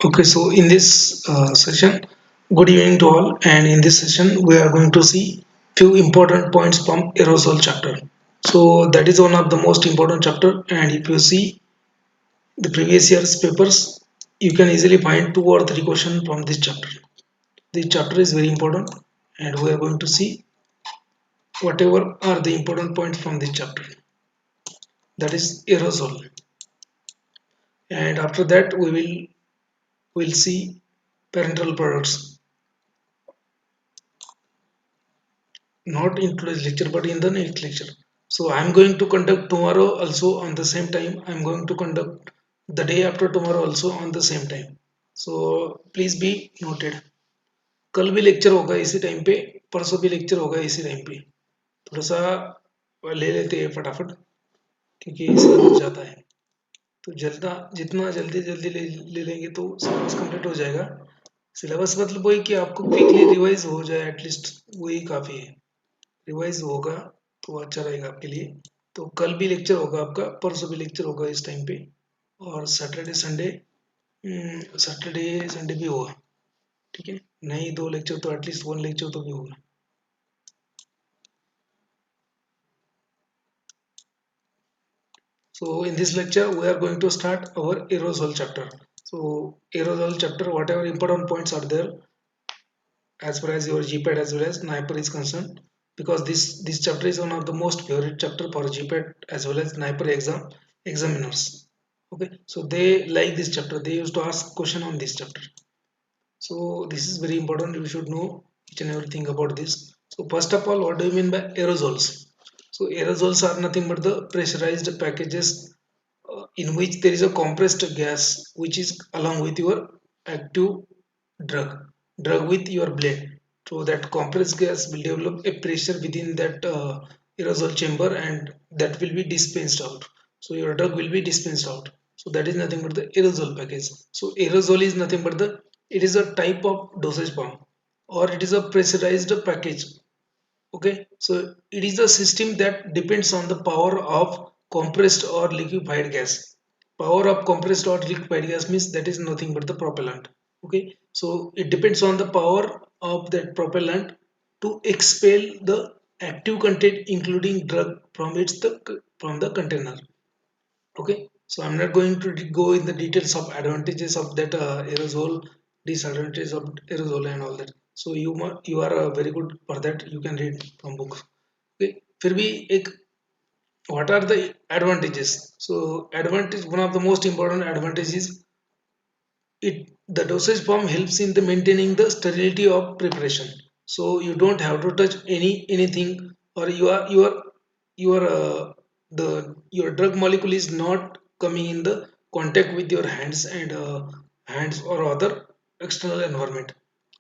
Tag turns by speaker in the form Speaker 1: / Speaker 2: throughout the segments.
Speaker 1: Okay, so in this session, good evening to all. And in this session, we are going to see few important points from aerosol chapter. So that is one of the most important chapter. And if you see the previous year's papers, you can easily find two or three questions from this chapter. This chapter is very important, and we are going to see whatever are the important points from this chapter. That is aerosol. And after that, we will see parental products. Not in today's lecture but in the next lecture. So I'm going to conduct tomorrow also on the same time. I'm going to conduct the day after tomorrow also on the same time. So please be noted. कल भी lecture होगा इसी time पे, परसों भी lecture होगा इसी time पे. थोड़ा सा ले लेते हैं फटाफट क्योंकि सिलेबस जाता है. तो जल्दा जितना जल्दी जल्दी ले लेंगे तो सिलेबस कंप्लीट हो जाएगा. सिलेबस मतलब वही कि आपको क्विकली रिवाइज हो जाए एटलीस्ट, वही काफ़ी है. रिवाइज होगा तो अच्छा रहेगा आपके लिए. तो कल भी लेक्चर होगा आपका, परसों भी लेक्चर होगा इस टाइम पे, और सैटरडे संडे भी होगा. ठीक है, नहीं दो लेक्चर तो एटलीस्ट वन लेक्चर तो भी होगा. So in this lecture we are going to start our aerosol chapter. So aerosol chapter, whatever important points are there as far as your GPAT as well as NIPER is concerned, because this chapter is one of the most favorite chapter for GPAT as well as NIPER examiners. Okay, so they like this chapter. They used to ask question on this chapter. So this is very important. You should know each and everything about this. So first of all, what do you mean by aerosols? So aerosols are nothing but the pressurized packages in which there is a compressed gas which is along with your active drug with your blade. So that compressed gas will develop a pressure within that aerosol chamber, and that will be dispensed out. So your drug will be dispensed out. So that is nothing but the aerosol package. So aerosol is nothing but the, it is a type of dosage form, or it is a pressurized package. Okay, so it is a system that depends on the power of compressed or liquefied gas. Power of compressed or liquefied gas means that is nothing but the propellant. Okay, so it depends on the power of that propellant to expel the active content including drug from from the container. Okay, so I'm not going to go in the details of advantages of that aerosol, disadvantages of aerosol and all that. So you are very good for that, you can read from books. Okay, फिर भी एक, what are the advantages? So advantage, one of the most important advantages, it the dosage form helps in the maintaining the sterility of preparation. So you don't have to touch anything, or you are the your drug molecule is not coming in the contact with your hands and hands or other external environment.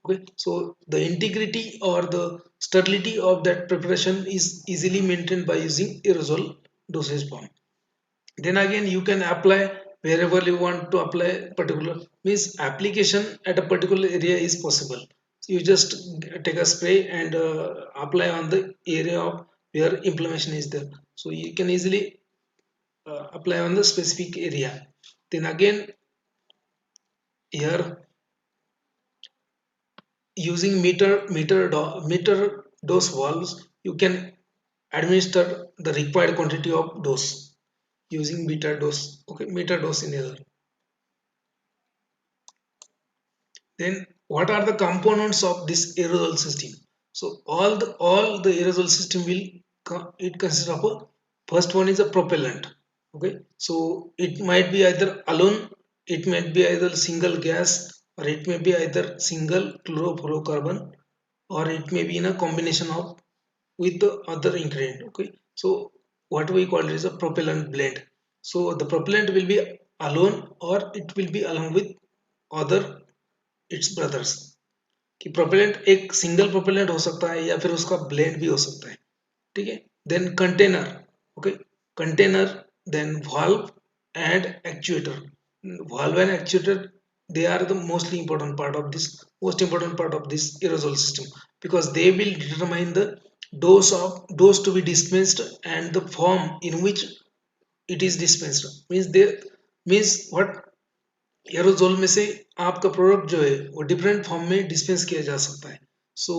Speaker 1: Okay, so the integrity or the sterility of that preparation is easily maintained by using aerosol dosage form. Then again you can apply wherever you want to apply. Particular means application at a particular area is possible. So you just take a spray and apply on the area of where inflammation is there. So you can easily apply on the specific area. Then again here, using meter dose valves, you can administer the required quantity of dose using meter dose. Okay, meter dose inhaler. Then what are the components of this aerosol system? So all the aerosol system will it consists of a, first one is a propellant. Okay, so it might be either alone, it might be either single gas, or it may be either single chlorofluorocarbon, or it may be in a combination of with the other ingredient. Okay, so what we call it is a propellant blend. So the propellant will be alone, or it will be along with other it's brothers. कि propellant एक single propellant हो सकता है या फिर उसका blend भी हो सकता है. ठीक है, then container. Okay, container, then valve and actuator. Valve and actuator, they are the most important part of this aerosol system, because they will determine the dose to be dispensed and the form in which it is dispensed. Means they, means what, aerosol में से आपका product जो है वो different form में dispense किया जा सकता है. So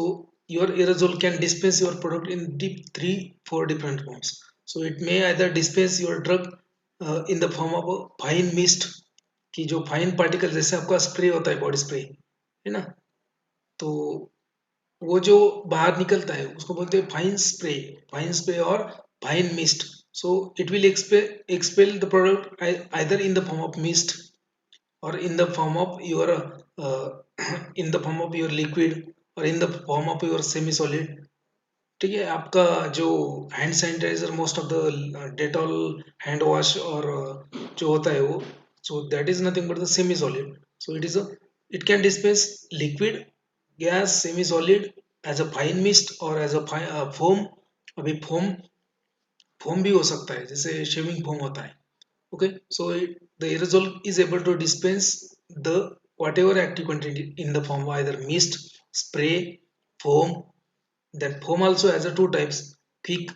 Speaker 1: your aerosol can dispense your product in deep 3-4 different forms. So it may either dispense your drug in the form of a fine mist, कि जो फाइन पार्टिकल जैसे आपका स्प्रे होता है बॉडी स्प्रे है ना, तो वो जो बाहर निकलता है उसको बोलते हैं फाइन स्प्रे और fine mist. So it will expel the product either in the form of mist or in the form of your in the form of your liquid or in the form of your semi solid. ठीक है, आपका जो hand sanitizer most of the Dettol hand wash और जो होता है वो, so that is nothing but the semi solid. So it can dispense liquid, gas, semi solid as a fine mist और एज अ फोम. अभी foam foam भी हो सकता है, जैसे शेविंग फोम होता है. Okay, so the aerosol is able to dispense the whatever active content in the form of either mist, spray, foam. That foam also has a two types: quick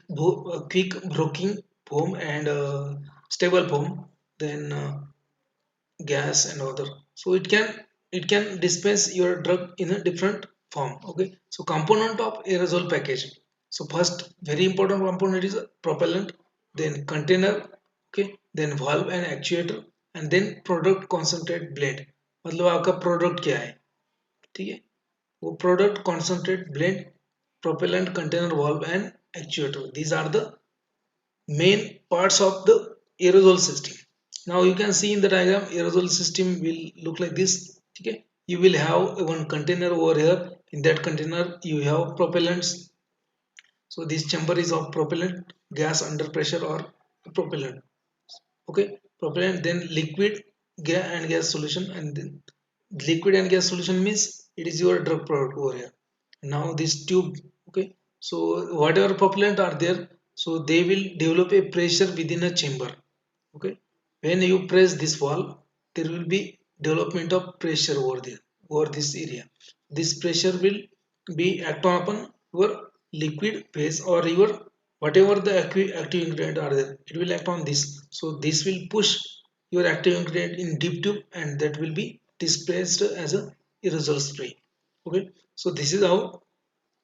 Speaker 1: broking foam and stable foam. Then gas and other. So it can dispense your drug in a different form. Okay, so component of aerosol package. So first very important component is propellant, then container, okay, then valve and actuator, and then product concentrate blend. मतलब आपका product क्या है, ठीक है, वो product concentrate blend, propellant, container, valve and actuator. These are the main parts of the aerosol system. Now you can see in the diagram aerosol system will look like this. Okay, you will have one container over here. In that container you have propellants. So this chamber is of propellant, gas under pressure or propellant. Okay, propellant, then liquid, gas and gas solution, and then liquid and gas solution means it is your drug product over here. Now this tube. Okay, so whatever propellant are there, so they will develop a pressure within a chamber. Okay, when you press this valve there will be development of pressure over there, over this area. This pressure will be act upon your liquid phase or your whatever the active ingredient are there, it will act on this. So this will push your active ingredient in deep tube and that will be displaced as a aerosol spray. Okay, so this is how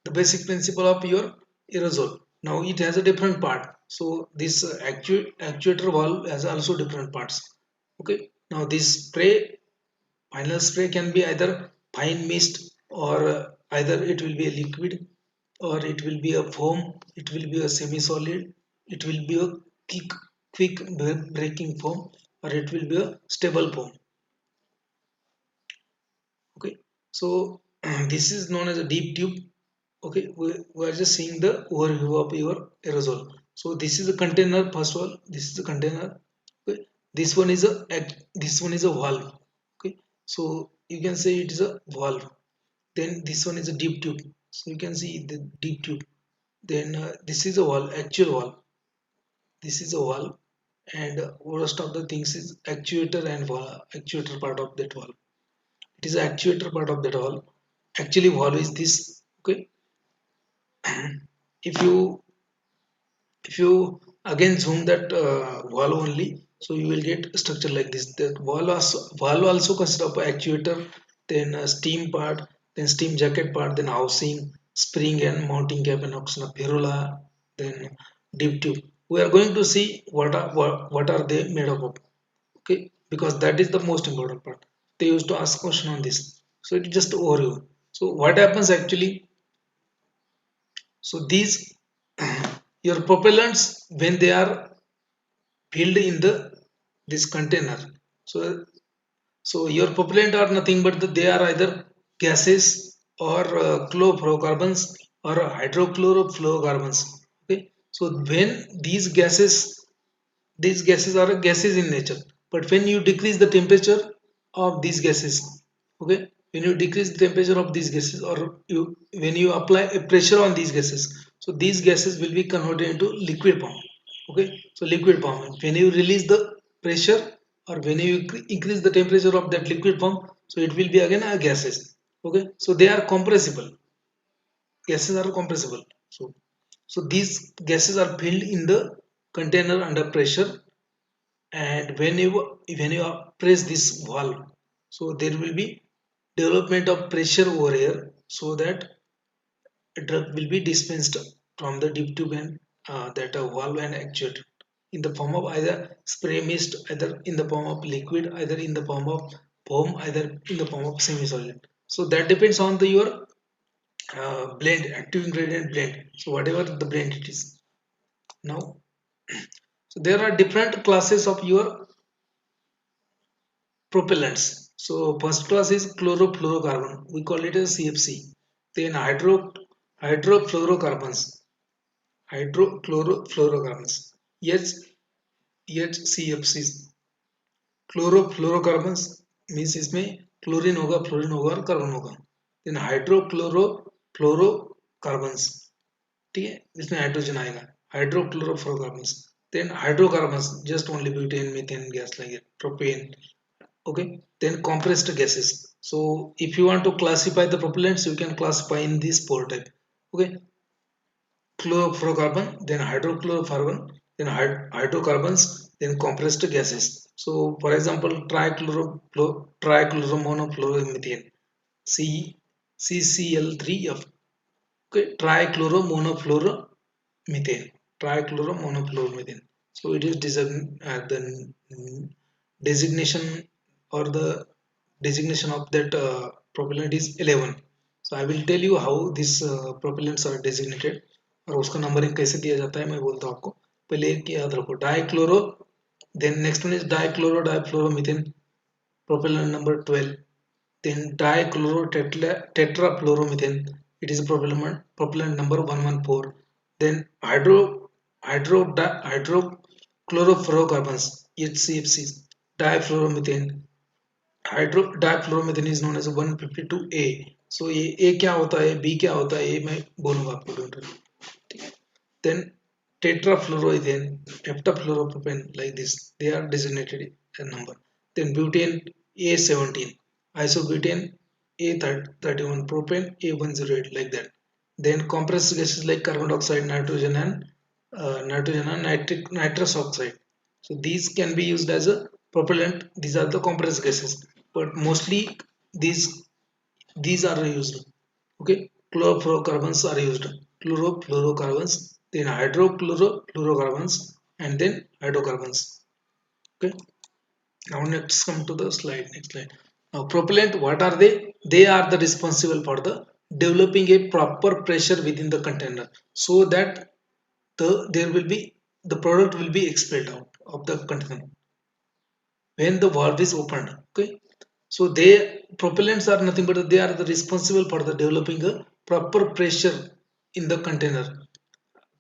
Speaker 1: the basic principle of your aerosol. Now it has a different part. So this actuator valve has also different parts. Okay, now this spray, final spray can be either fine mist or either it will be a liquid or it will be a foam, it will be a semi solid, it will be a quick breaking foam, or it will be a stable foam. Okay, so this is known as a deep tube. Okay, we are just seeing the overview of your aerosol. So this is a container. First of all, this is a container. Okay, this one is a valve. Okay, so you can say it is a valve. Then this one is a deep tube, so you can see the deep tube. Then this is a valve, actual valve. This is a valve, and rest of the things is actuator and valve, actuator part of that valve. It is actuator part of that valve. Actually valve is this. Okay, if you again zoom that valve only, so you will get structure like this. That valve also consists of actuator, then steam part, then steam jacket part, then housing, spring and mounting cap and option of ferrula, then deep tube. We are going to see what are they made up of. Okay, because that is the most important part. They used to ask question on this, so it is just overview. So what happens actually, so these your propellants, when they are filled in the this container, so your propellant are nothing but they are either gases or chlorofluorocarbons or hydrochlorofluorocarbons. Okay, so when these gases are gases in nature, but when you decrease the temperature of these gases, okay, when you decrease the temperature of these gases or when you apply a pressure on these gases, so these gases will be converted into liquid form. Okay, so liquid form, when you release the pressure or when you increase the temperature of that liquid form, so it will be again a gases. Okay, so they are compressible. Gases are compressible. So these gases are filled in the container under pressure, and when you press this valve, So there will be development of pressure over here, so that a drug will be dispensed from the deep tube and that valve and actuator in the form of either spray mist, either in the form of liquid, either in the form of foam, either in the form of semi-solid. So that depends on the your blend, active ingredient blend. So whatever the blend it is. Now, so there are different classes of your propellants. So first class is chlorofluorocarbon. We call it as CFC. Then hydrofluorocarbons. Hydrochlorofluorocarbons. H HCFCs. Chlorofluorocarbons means इसमें chlorine होगा, fluorine होगा और carbon होगा. Then हाइड्रोक्लोरोफ्लोरोकार्बन्स, ठीक है, इसमें hydrogen आएगा, hydrochlorofluorocarbons. Then hydrocarbons just only butane, methane gas like propane. Okay, then compressed gases. So if you want to classify the propellants, you can classify in this four type. Okay, chlorofluorocarbon, then hydrochlorofluorocarbon, then hydrocarbons, then compressed gases. So for example, trichloromonofluoromethane, C CCl3F. Okay, trichloromonofluoromethane, trichloromonofluoromethane. So it is the designation, or the designation of that propellant is 11. So I will tell you how these propellants are designated और उसका numbering कैसे दिया जाता है मैं बोलता हूँ आपको. पहले एक याद रखो, dichloro, then next one is dichloro difluoromethane, propellant number 12. Then tetrafluoromethane, it is propellant number 114. Then hydrochlorofluorocarbons, HCFCs, difluoromethane. Difluoromethane is known as 152A. So ये A क्या होता है, B क्या होता है, ये मैं बोलूंगा आपको, डोंट वरी. ठीक है. Then tetrafluoroethane, heptafluoropropane, like this they are designated a number. Then butane A17, isobutane A31, propane A108, like that. Then compressed gases like carbon dioxide, nitrogen and nitrous oxide. So these can be used as a propellant. These are the compressed gases, but mostly these these are used. Okay, chlorofluorocarbons are used, chlorofluorocarbons, then hydrochlorofluorocarbons, and then hydrocarbons. Okay, now next come to the slide, next slide. Now propellant, what are they are the responsible for the developing a proper pressure within the container, so that there will be the product will be expelled out of the container when the valve is opened. Okay, so they propellants are nothing but they are the responsible for the developing a proper pressure in the container.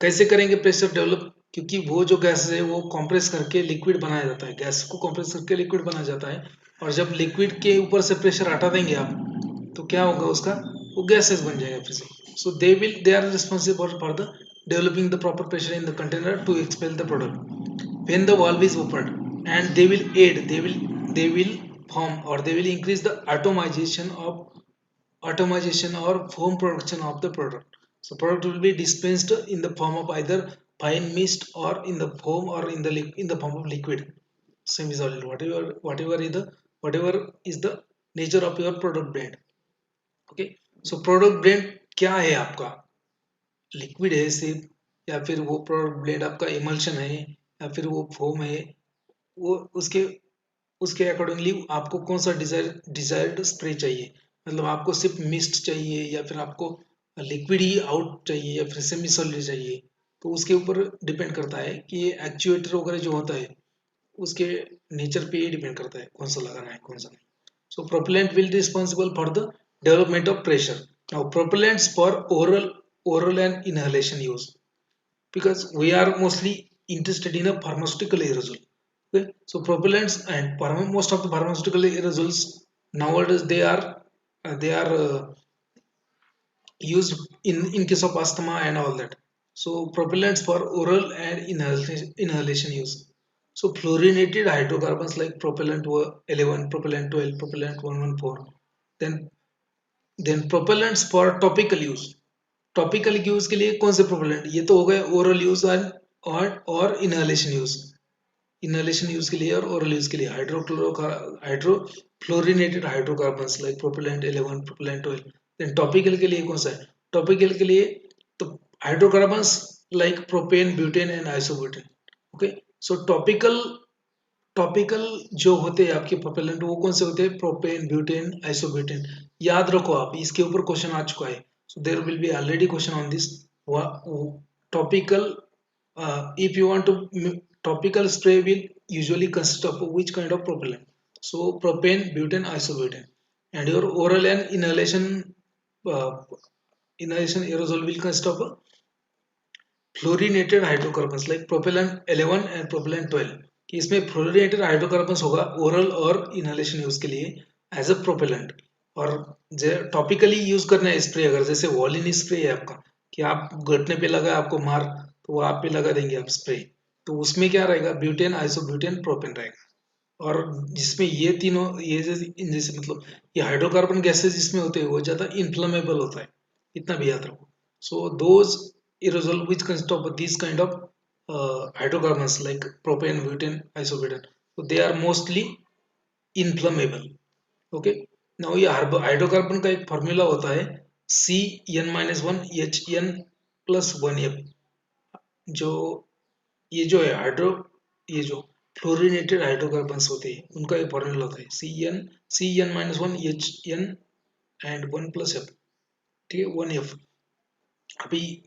Speaker 1: कैसे करेंगे pressure develop, क्योंकि वो जो gas है वो compress करके liquid बनाया जाता है, गैस को कंप्रेस करके लिक्विड बनाया जाता है, और जब लिक्विड के ऊपर से प्रेशर हटा देंगे आप, तो क्या होगा उसका, वो गैसेस बन जाएगा फिर से. So they are responsible for the developing the proper pressure in the container to expel the product when the valve is opened, and they will form, or they will increase the atomization or foam production of the product. So product will be dispensed in the form of either fine mist, or in the foam, or in the form of liquid, semi-solid, whatever is the nature of your product blend. Okay, so product blend क्या है आपका, liquid है सिर्फ, या फिर वो product blend आपका emulsion है, या फिर वो फोम है, वो उसके उसके अकॉर्डिंगली आपको कौन सा डिजायर्ड स्प्रे चाहिए, मतलब आपको सिर्फ मिस्ट चाहिए, या फिर आपको लिक्विड ही आउट चाहिए, या फिर सेमी सॉलिड चाहिए, तो उसके ऊपर डिपेंड करता है कि ये एक्चुएटर वगैरह जो होता है उसके नेचर पे ही डिपेंड करता है कौन सा लगाना है कौन सा नहीं. So propellant will be responsible for the development of pressure. Now propellants for oral and inhalation use, because we are mostly interested in a pharmaceutical aerosol. Okay, so propellants and most of the pharmaceutical aerosols nowadays they are used in case of asthma and all that. So propellants for oral and inhalation use. So fluorinated hydrocarbons like propellant 11, propellant 12, propellant 114. Then propellants for topical use. Topical use के लिए कौन से propellant, ये तो हो गए oral use और inhalation use. Inhalation use के लिए और ओरल यूज के लिए hydrofluorinated hydrocarbons like propellant 11, propellant 12। Then topical के लिए कौन सा है? टॉपिकल के लिए तो hydrocarbons like propane, butane and isobutane. Okay, so topical जो होते हैं आपके प्रोपेलेंट वो कौन से होते हैं? Propane, butane, isobutane. याद रखो आप, इसके ऊपर क्वेश्चन आ चुका है। So there will be already question on this topical. If you want to topical spray will usually consist of which kind of propellant? So propane, butane, isobutane. And your oral and uh, inhalation aerosol will consist of fluorinated hydrocarbons like propellant 11 and propellant 12। कि इसमें fluorinated hydrocarbons होगा oral और inhalation use के लिए as a propellant. और topically use करना है spray, अगर जैसे वॉलिन स्प्रे है आपका कि आप घटने पे लगा आपको मार, तो वो आप पे लगा देंगे आप स्प्रे, तो उसमें क्या रहेगा? ब्यूटेन, आइसोब्यूटेन, प्रोपेन रहेगा। और जिसमें ये तीनों ये जैसे मतलब ये हाइड्रोकार्बन गैसेज जिसमें होते हैं वो ज्यादा इन्फ्लेमेबल होता है, इतना भी याद रखो। So those aerosol which consist of these kind of hydrocarbons like propane, butane, isobutane, so they are mostly inflammable। okay, now ये हाइड्रोकार्बन का एक फॉर्मूला होता है CN-1HN+1F। जो ये जो है ये जो फ्लोरिनेटेड हाइड्रोकार्बन्स होते हैं उनका एक फॉर्मूला होता है CN-1HN एंड 1+F। ठीक है, 1F। अभी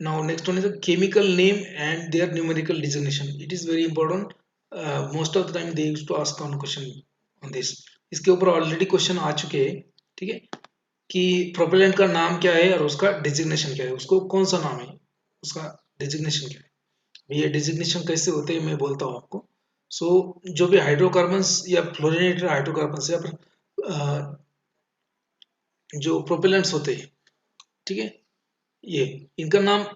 Speaker 1: now next one is a chemical name and their numerical designation. It is very important. Most of the time they used to ask on question on this। इसके ऊपर already question आ चुके हैं। ठीक है, कि प्रोपेलेंट का नाम क्या है और उसका डिजिग्नेशन क्या है, उसको कौन सा नाम है, उसका डिजिग्नेशन क्या है। ये डिजिग्नेशन कैसे होते हैं मैं बोलता हूँ आपको। सो जो भी हाइड्रोकार्बन्स या फ्लोरिनेटेड हाइड्रोकार्बन्स या जो प्रोपेलेंट्स होते हैं, ठीक है, ये इनका नाम,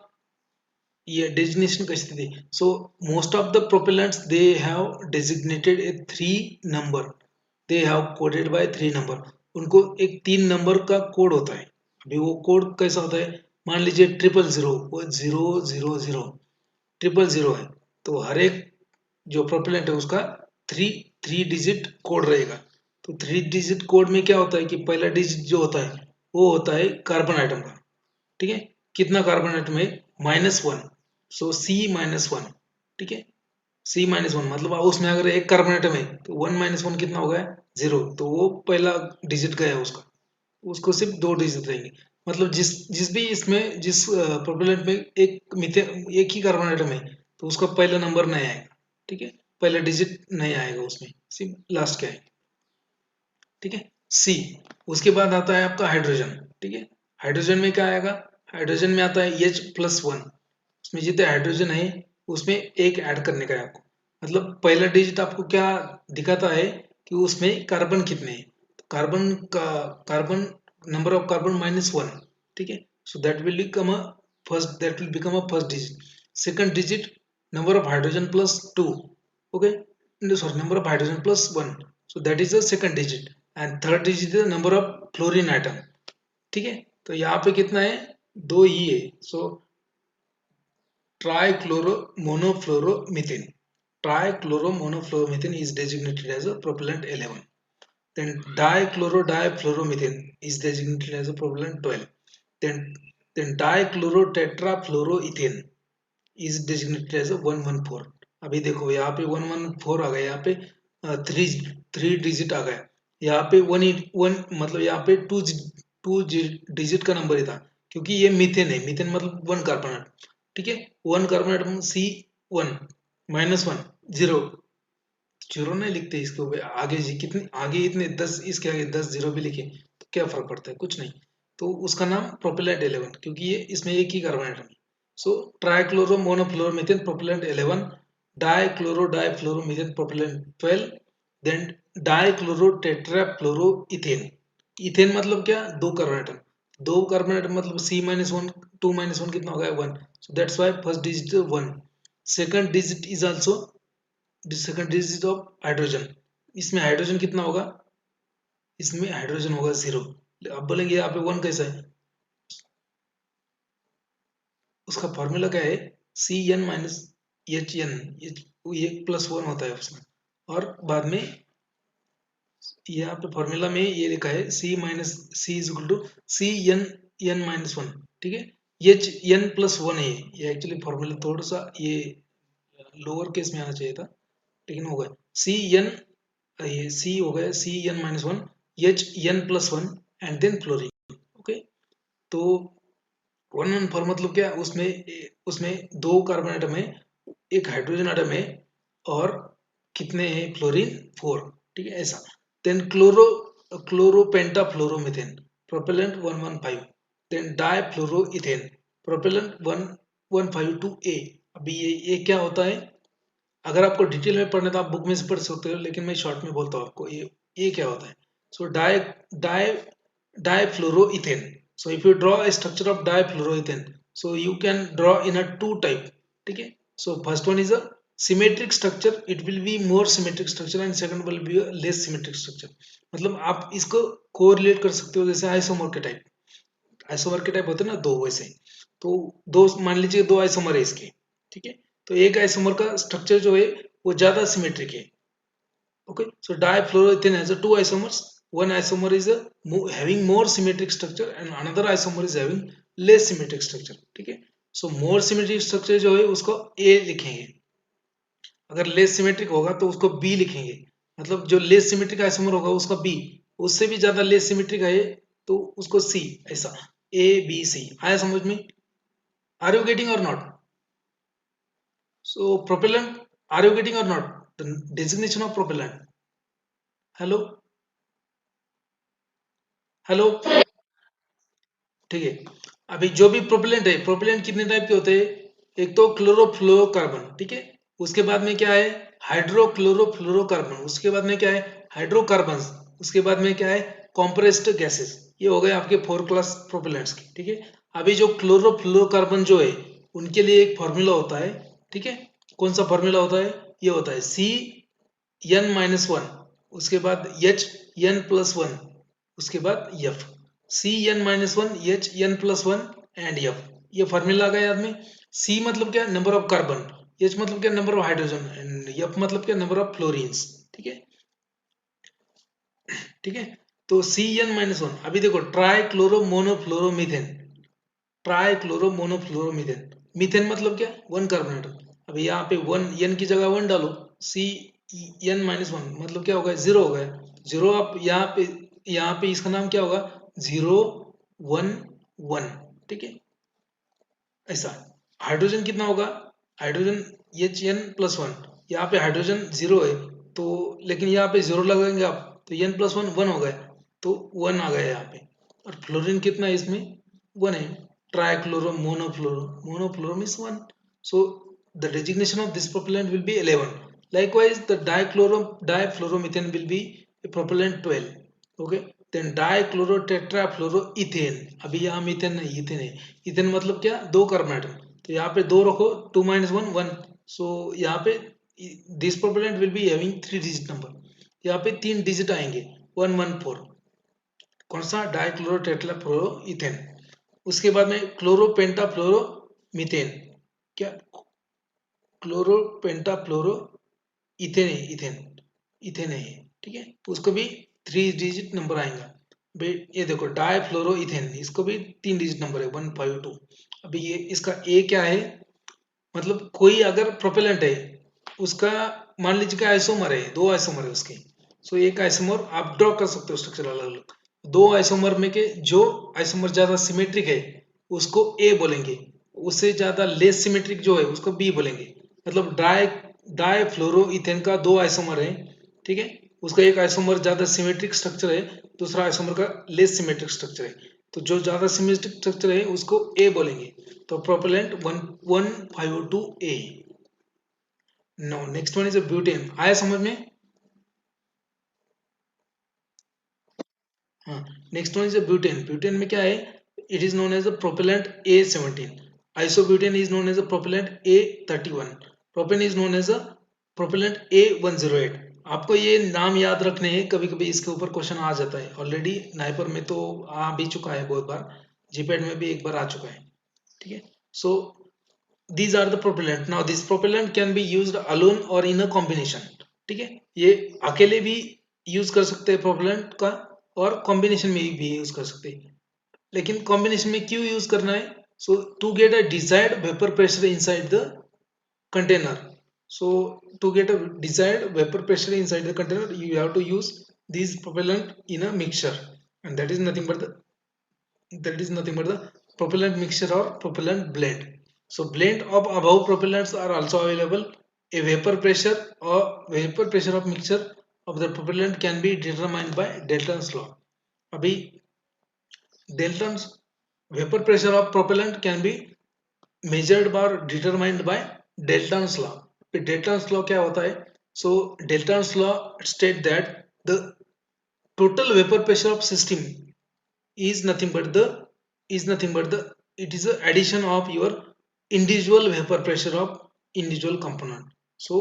Speaker 1: ये डेजिग्नेशन कैसे थी? So most of the propellants they have designated A 3 number, they have coded by 3 number. उनको एक 3 नंबर का कोड होता है। अभी वो कोड कैसा होता है? मान लीजिए 000, वो 000 000 है, तो हर एक जो प्रोपेलेंट है उसका थ्री थ्री डिजिट कोड रहेगा। तो 3 डिजिट कोड में क्या होता है कि पहला डिजिट जो होता है वो होता है कार्बन आइटम का। ठीक है, कितना कार्बन आइटम है? -1। सो C-1। ठीक है, C-1 मतलब उसमें अगर एक कार्बन आइटम है तो 1 - 1 कितना होगा? 0। तो वो पहला डिजिट गया उसका, उसको सिर्फ 2 डिजिट रहेंगे। मतलब जिस जिस भी इसमें जिस प्रोपेलेंट में एक मीथेन एक ही कार्बन आइटम है तो उसका पहला नंबर नहीं आएगा। ठीक है, पहला डिजिट नहीं आएगा उसमें, सिर्फ लास्ट क्या है। ठीक है, सी। उसके बाद आता है आपका हाइड्रोजन। ठीक है, हाइड्रोजन में क्या आएगा? हाइड्रोजन में आता है H+1। उसमें जितने हाइड्रोजन है उसमें एक ऐड करने का है आपको। मतलब पहला डिजिट आपको क्या दिखाता है कि उसमें कार्बन कितने हैं। तो कार्बन नंबर ऑफ कार्बन -1। ठीक है, so that will become a first digit. Second digit number of hydrogen +2। Okay, sorry, number of hydrogen +1, so that is the second digit। and third digit is the number of fluorine atom। ठीक है, तो यहाँ पे कितना है? 2 ही है। सो ट्राइक्लोरोमोनोफ्लोरोमीथेन, ट्राइक्लोरोमोनोफ्लोरोमीथेन is designated as a propellant 11। then dichlorodiafluoromethane is designated as a propellant 12। then dichlorotetrafluoroethane is designated as a 114। अभी देखो यहाँ पे 114 आ गया, यहाँ पे थ्री थ्री डिजिट आ गया, यहाँ पे 1 मतलब यहाँ पे टू डिजिट का नंबर ही था, क्योंकि ये मीथेन है। मीथेन मतलब 1 कार्बन आइटम। ठीक है, 1 कार्बन आइटम C1 -1 0 जीरो नहीं लिखते इसके ऊपर आगे जी कितने आगे इतने 10, इसके आगे 10 जीरो भी लिखे तो क्या फर्क पड़ता है? कुछ नहीं। तो उसका नाम प्रोपेलेंट 11, क्योंकि ये इसमें एक ही कार्बन आइटम है। So trichloro monofluoromethane propellant 11, dichloro difluoromethane propellant 12, then dichloro tetrafluoroethane. Ethane मतलब क्या? 2 कार्बन आइटम। 2 कार्बन आइटम मतलब C-1 2 - 1 कितना हो गया? 1। So that's why first digit 1। Second digit is also second digit of hydrogen. इसमें hydrogen कितना होगा? इसमें हाइड्रोजन होगा 0। अब बोलेंगे यहाँ पे 1 कैसा है? उसका फॉर्मूला क्या है? CN - HN। ये +1 होता है उसमें। और बाद में यहाँ पे फॉर्मूला में ये लिखा है C माइनस C is equal to C N N minus one, ठीक है। एच एन प्लस वन है ये एक्चुअली फॉर्मूला थोड़ा सा ये लोअर केस में आना चाहिए था, लेकिन हो गया सी एन, ये सी हो गया C N minus one H N plus one and then fluorine. Okay, तो 114 मतलब क्या, उसमें उसमें 2 कार्बन आइटम है, एक हाइड्रोजन आइटम है, और कितने हैं फ्लोरीन 4, ठीक है ऐसा। Then chloropentafluoromethane propellant 115, then difluoroethane propellant 1152A। अभी ये क्या होता है, अगर आपको डिटेल में पढ़ना तो आप बुक में से पढ़ सकते हो, लेकिन मैं शॉर्ट में बोलता हूँ आपको ये क्या होता है। सो die डाइफ्लोरोइथेन, so if you draw a structure of difluoroethane, so you can draw in a two type, ठीक है। so first one is a symmetric structure, it will be more symmetric structure, and second will be a less symmetric structure। मतलब आप इसको correlate कर सकते हो जैसे isomer के टाइप, आइसोमर के टाइप होते हैं ना दो, वैसे। तो दो मान लीजिए 2 आइसोमर है इसके, ठीक है। तो एक आइसोमर का स्ट्रक्चर जो है वो ज्यादा सिमेट्रिक है। Okay, so difluoroethane has a two isomers. One isomer is having more symmetric structure and another isomer is having less symmetric structure, ठीक है। So more symmetric structure जो है उसको A लिखेंगे, अगर लेस सिमेट्रिक होगा तो उसको B लिखेंगे, मतलब जो लेस सिमेट्रिक आइसोमर होगा उसका B, उससे भी ज्यादा लेस सिमेट्रिक है तो उसको C, ऐसा ABC। आया समझ में? आर यू गेटिंग और not? So propellant, are you getting or not? The designation of propellant. Hello, hello, ठीक है। अभी जो भी प्रोपेलेंट है, प्रोपेलेंट कितने टाइप के होते हैं, एक तो क्लोरोफ्लोरोकार्बन, ठीक है। उसके बाद में क्या है हाइड्रोक्लोरोफ्लोरोकार्बन, उसके बाद में क्या है हाइड्रोकार्बन, उसके बाद में क्या है कॉम्प्रेस्ड गैसेस। ये हो गए आपके 4 क्लास प्रोपेलेंट्स के, ठीक है। अभी जो क्लोरोफ्लोरोकार्बन जो है उनके लिए एक फॉर्मूला होता है, ठीक है। कौन सा फॉर्मूला होता है, ये होता है C n-1, उसके बाद Hn+1, उसके बाद F, Cn-1 Hn+1 and F। ये फॉर्मूला आ गया याद में। C मतलब क्या, नंबर ऑफ कार्बन, H मतलब क्या, number of hydrogen, and F मतलब क्या, नंबर ऑफ फ्लोरीन्स, ठीक है, ठीक है। तो Cn-1, अभी देखो trichloro monofluoromethane, trichloro monofluoromethane, methane मतलब क्या, 1 कार्बन एटम। अभी यहाँ पे 1 n की जगह 1 डालो, Cn-1 मतलब क्या होगा, 0 हो गया। 0 आप यहाँ पे इसका नाम क्या होगा, 0 1 1, ठीक है ऐसा। हाइड्रोजन कितना होगा, हाइड्रोजन Hn+1, यहाँ पे हाइड्रोजन 0 है तो, लेकिन यहाँ पे 0 लगाएंगे आप तो n+1 1 हो गया, तो 1 आ गया यहाँ पे। और फ्लोरीन कितना है इसमें, 1 है। Trichloro monofluoro, monofluoro means 1, so the designation of this propellant will be 11। Likewise the difluoromethane will be a propellant 12, okay। Then डाइक्लोरोटेट्राफ्लोरोइथेन, अभी यहाँ मीथेन नहीं इथेन है। इथेन मतलब क्या, 2 कार्बन आइटम, तो यहाँ पे 2 रखो, 2 - 1 1, सो यहाँ पे this propellant will be having 3 digit number, यहाँ पे 3 डिजिट आएंगे 114। कौन सा, डाइक्लोरोटेट्राफ्लोरोइथेन। उसके बाद में क्लोरोपेंटाफ्लोरोमीथेन, क्या क्लोरोपेंटाफ्लोरो इथेन है, इथेन, इथेन है, ठीक है। उसको भी 3 डिजिट नंबर आएगा। भाई ये देखो डाइफ्लोरो इथेन, इसको भी 3 डिजिट नंबर है 152। अभी ये इसका ए क्या है, मतलब कोई अगर प्रोपेलेंट है उसका, मान लीजिए कि आइसोमर है, 2 आइसोमर है उसके, सो एक आइसोमर आप ड्रॉ कर सकते हो स्ट्रक्चर अलग अलग। 2 आइसोमर में के जो आइसोमर ज्यादा सिमेट्रिक है उसको ए बोलेंगे, उससे ज्यादा लेस सिमेट्रिक जो है उसको बी बोलेंगे। मतलब डाइफ्लोरोइथेन का 2 आइसोमर है, ठीक है। उसका एक आइसोमर ज्यादा सिमेट्रिक स्ट्रक्चर है, दूसरा आइसोमर का लेस सिमेट्रिक स्ट्रक्चर है, तो जो ज्यादा सिमेट्रिक स्ट्रक्चर है उसको ए बोलेंगे। तो propellant 152A। No, next one is a butane, आया समझ में? हाँ, next one is a butane. Butane में क्या है, it is known as a propellant A17, isobutane is known as a propellant A31, propane is known as a propellant A108। आपको ये नाम याद रखने हैं, कभी कभी इसके ऊपर क्वेश्चन आ जाता है। ऑलरेडी नाइपर में तो आ भी चुका है बहुत बार, जीपैड में भी एक बार आ चुका है, ठीक है। सो these are the propellant. Now this propellant can be used alone or in a combination. ठीक है, ये अकेले भी यूज कर सकते हैं प्रोपेलेंट का, और कॉम्बिनेशन में भी यूज कर सकते हैं. लेकिन कॉम्बिनेशन में क्यों यूज करना है? So to get a desired vapour pressure inside the container. So to get a desired vapor pressure inside the container, you have to use these propellant in a mixture, and that is nothing but the propellant mixture or propellant blend. So blend of above propellants are also available. A vapor pressure of mixture of the propellant can be determined by Dalton's law. अभी Dalton's vapor pressure of propellant can be measured or determined by Dalton's law. Dalton's law क्या होता है? So Dalton's law state that the total vapor pressure of system is nothing but the it is the addition of your individual vapor pressure of individual component. So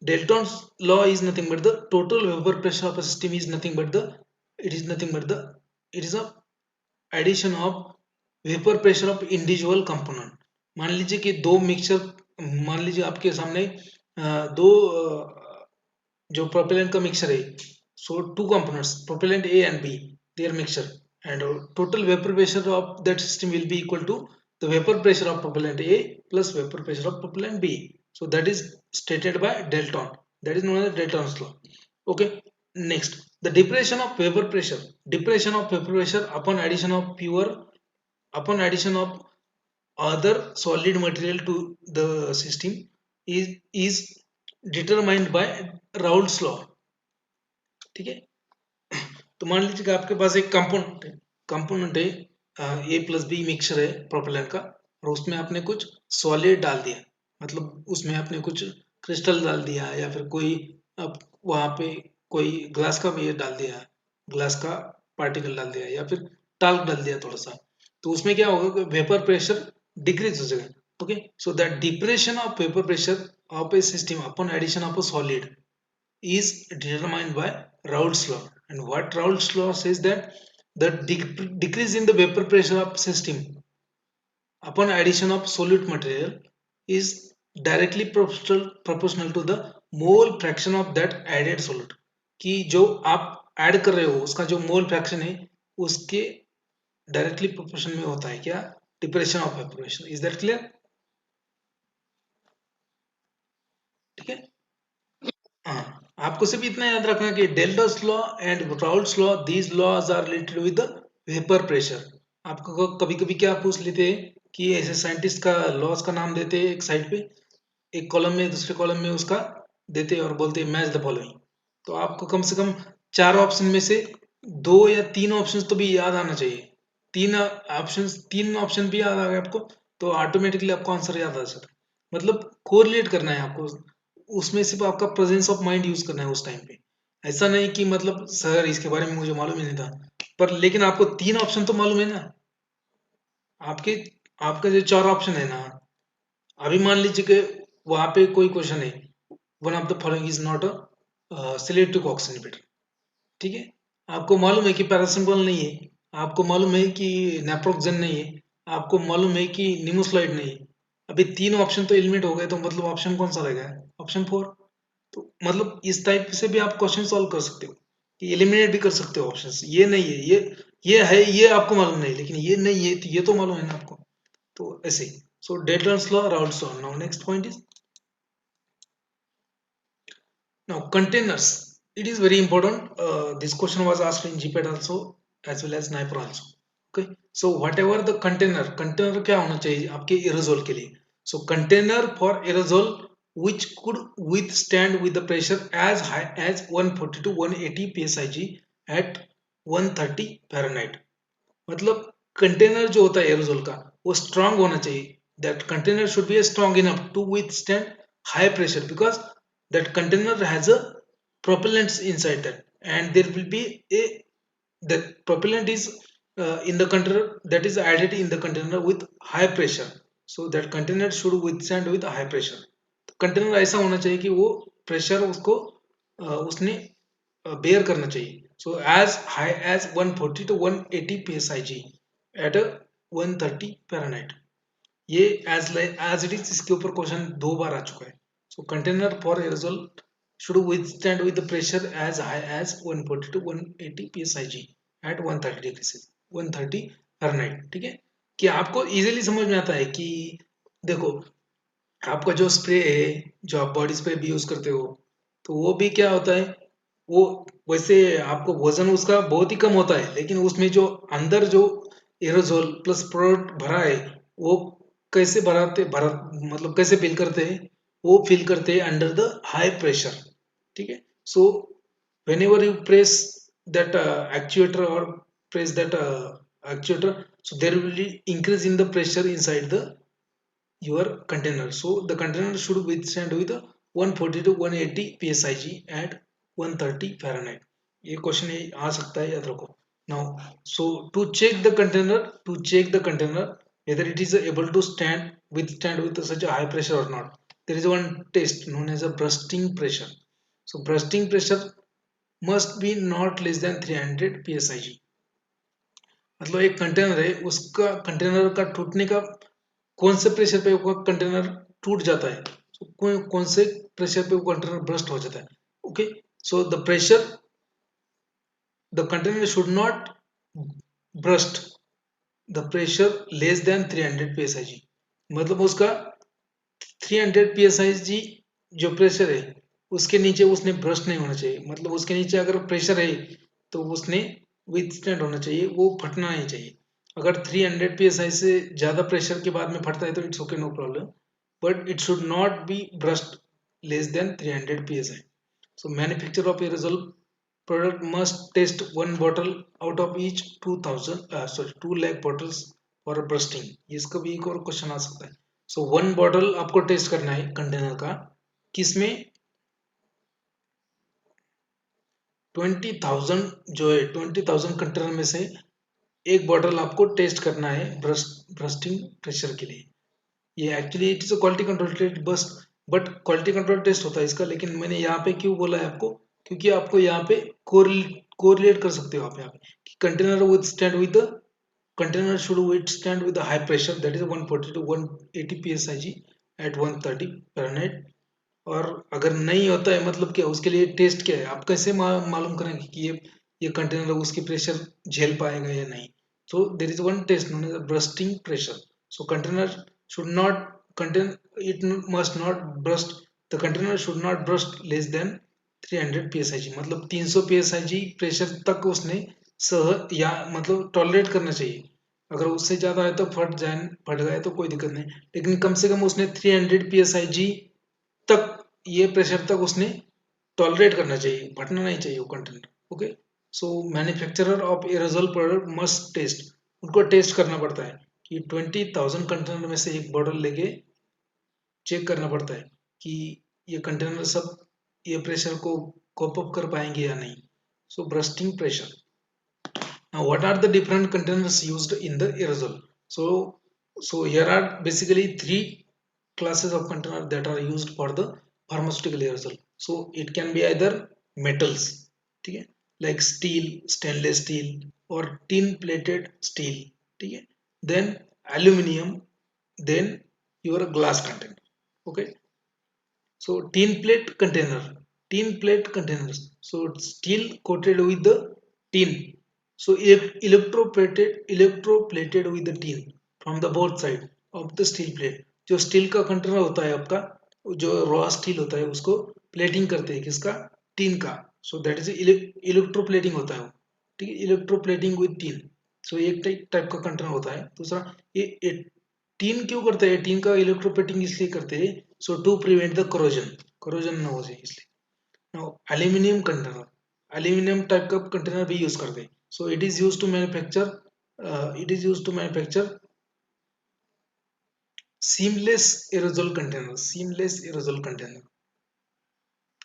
Speaker 1: Dalton's law is nothing but the total vapor pressure of a system is nothing but the it is nothing but the it is a addition of vapour pressure of individual component. मान लीजिए कि दो mixture, मान लीजिए आपके सामने दो जो प्रोपेलेंट का मिक्सचर है. So two components propellant A and B, their mixture, and total vapor pressure of that system will be equal to the vapor pressure of propellant A plus vapor pressure of propellant B. So that is stated by Dalton. That is known as Dalton's law. Okay. Next, the depression of vapor pressure. Depression of vapor pressure upon addition of other solid material to the system is determined by Raoult's law. ठीक है. तो मान लीजिए कि आपके पास एक component है ए plus B mixture है प्रोपेलेंट का, और उसमें आपने कुछ सॉलिड डाल दिया, मतलब उसमें आपने कुछ क्रिस्टल डाल दिया, या फिर कोई वहां पे कोई ग्लास का ये डाल दिया, ग्लास का पार्टिकल डाल दिया, या फिर टाल्क डाल दिया थोड़ा सा. तो उसमें क्या होगा कि वेपर प्रेशर डिक्रीज हो जाएगा. Okay. So that depression of vapour pressure of a system upon addition of a solid is determined by Raoult's law. And what Raoult's law says that the decrease in the vapor pressure of system upon addition of solute material is directly proportional to the mole fraction of that added solute. कि जो आप add कर रहे हो उसका जो mole fraction है उसके डायरेक्टली प्रोपोर्शन में होता है क्या? Depression of vaporisation. Is that clear? ठीक है. हाँ, आपको सिर्फ इतना याद रखना कि Dalton's law and Raoult's law, these laws are related with the vapour pressure. आपको कभी कभी क्या पूछ लेते हैं कि ऐसे साइंटिस्ट का लॉज का नाम देते हैं एक साइड पे, एक कॉलम में, दूसरे कॉलम में उसका देते हैं और बोलते हैं मैच द फॉलोइंग. तो आपको कम से कम चार ऑप्शन में से दो या तीन ऑप्शन तो भी याद आना चाहिए. तीन ऑप्शन भी याद आ गए आपको तो ऑटोमेटिकली आपको आंसर याद आ जाता है. मतलब कोरिलेट करना है आपको, उसमें सिर्फ आपका प्रेजेंस ऑफ माइंड यूज करना है उस टाइम पे. ऐसा नहीं कि मतलब सर इसके बारे में मुझे मालूम ही नहीं था, पर लेकिन आपको तीन ऑप्शन तो मालूम है ना. आपके आपका जो चार ऑप्शन है ना, अभी मान लीजिए कि वहां पे कोई क्वेश्चन है, one of the following is not a selective COX inhibitor. ठीक है. आपको मालूम है कि पैरासिटामोल नहीं है, आपको मालूम है कि नेप्रोक्सेन नहीं है, आपको मालूम है कि निमोस्लाइड नहीं है. अभी तीन ऑप्शन तो एलिमिनेट हो गए, तो मतलब ऑप्शन कौन सा रहेगा? ऑप्शन 4. तो मतलब इस टाइप से भी आप क्वेश्चन सॉल्व कर सकते हो कि एलिमिनेट भी कर सकते हो ऑप्शंस. ये नहीं है, ये है, ये आपको मालूम नहीं, लेकिन ये नहीं है, ये तो मालूम है ना आपको. तो ऐसे. सो Dalton's law, Raoult's law. Now next point is, now containers. It is very important. This question was asked in GPAT also as well as NIPR also. Okay. So whatever the container क्या होना चाहिए आपके aerosol के लिए? So container for aerosol which could withstand with the pressure as high as 140 to 180 psig at 130 Fahrenheit. मतलब container जो होता है एरोजोल का वो स्ट्रांग होना चाहिए. That container should be strong enough to withstand high pressure, because that container has a propellant inside that, and there will be a that propellant is in the container that is added in the container with high pressure. So that container should withstand with high pressure. Container ऐसा होना चाहिए कि वो pressure उसको उसने bear करना चाहिए. So as high as 140 to 180 psig at a 130 Fahrenheit. ये एज इट इज इसके ऊपर क्वेश्चन 2 बार आ चुका है. So container for aerosol should withstand with the pressure as high as 140 to 180 psig at 130 degree से 130 Fahrenheit. ठीक है, कि आपको इजीली समझ में आता है कि देखो आपका जो स्प्रे है, जो आप बॉडी स्प्रे भी यूज करते हो, तो वो भी क्या होता है, वो वैसे आपको वजन उसका बहुत ही कम होता है, लेकिन उसमें जो अंदर जो एरोजोल प्लस प्रोडक्ट भरा है, वो कैसे भरा मतलब कैसे फिल करते हैं, वो फिल करते हैं अंडर द हाई प्रेशर. ठीक है. सो whenever you press that actuator or press that actuator, so there will be increase in the pressure inside the your container. So the container should withstand with 140 to 180 psig at 130 Fahrenheit. ये question आ सकता है, याद रखो. Now, so to check the container whether it is able to withstand with such a high pressure or not, there is one test known as a bursting pressure. So bursting pressure must be not less than 300 psig. मतलब एक container है, उसका container का टूटने का कौन से pressure पे वो कंटेनर टूट जाता है, so, कौन से प्रेशर पे वो कंटेनर ब्रस्ट हो जाता है. Okay. So the container should not burst the pressure less than 300 psig. मतलब उसका 300 psig जो प्रेशर है उसके नीचे उसने ब्रस्ट नहीं होना चाहिए. मतलब उसके नीचे अगर प्रेशर है तो उसने विथस्टैंड होना चाहिए, वो फटना नहीं चाहिए. अगर 300 psi से ज्यादा प्रेशर के बाद में फटता है तो it's okay, no problem, but it should not be brushed less than 300 psi. So manufacturer of aerosol product must test one bottle out of each 2 lakh bottles for bursting. इसका भी एक और क्वेश्चन आ सकता है. So one bottle आपको test करना है container का, किसमें 20,000 जो है 20,000 कंटेनर में से एक बॉटल आपको टेस्ट करना है ब्रस्टिंग प्रेशर के लिए. ये actually it is a quality control test बस, बट क्वालिटी कंट्रोल टेस्ट होता है इसका. लेकिन मैंने यहाँ पे क्यों बोला है आपको, क्योंकि आपको यहाँ पे कोरिलेट कर सकते हो आप यहाँ पे कि container withstand with the container should withstand with high pressure that is 140 to 180 psig at 130 Fahrenheit. और अगर नहीं होता है मतलब क्या, उसके लिए टेस्ट क्या है, आप कैसे मालूम करेंगे कि ये कंटेनर उसकी प्रेशर झेल पाएगा या नहीं. So there is one test known as bursting pressure. So container should not contain it must not burst the container should not burst less than 300 psig. मतलब 300 psig प्रेशर तक उसने सह या मतलब टॉलरेट करना चाहिए. अगर उससे ज्यादा है तो फट गए तो कोई दिक्कत नहीं, लेकिन कम से कम उसने 300 psig तक, ये प्रेशर तक उसने टॉलरेट करना चाहिए, फटना नहीं चाहिए वो container. Okay. So manufacturer of aerosol product must test, उनको टेस्ट करना पड़ता है कि 20,000 कंटेनर में से एक बॉटल लेके चेक करना पड़ता है कि ये कंटेनर सब ये प्रेशर को कोप अप कर पाएंगे या नहीं. So bursting pressure. Now what are the different containers used in the aerosol? So here are basically three classes of container that are used for the pharmaceutical aerosol. So it can be either metals, ठीक है, like steel, stainless steel or tin plated steel, ठीक है, then aluminum, then your glass container. Okay. So tin plate containers, so it's steel coated with the tin. So electroplated with the tin from the both side of the steel plate. जो steel का container होता है आपका, जो raw steel होता है उसको plating करते हैं किसका, टीन का. सो दैट इज इलेक्ट्रोप्लेटिंग होता है वो. ठीक है, इलेक्ट्रोप्लेटिंग विद टीन. सो एक टाइप का कंटेनर होता है. दूसरा ये टीन क्यों करते हैं, टीन का इलेक्ट्रोप्लेटिंग इसलिए करते हैं so to prevent the corrosion ना हो जाए इसलिए. Now aluminium container, aluminium type का कंटेनर भी यूज करते हैं. So it is use to manufacture seamless aerosol container.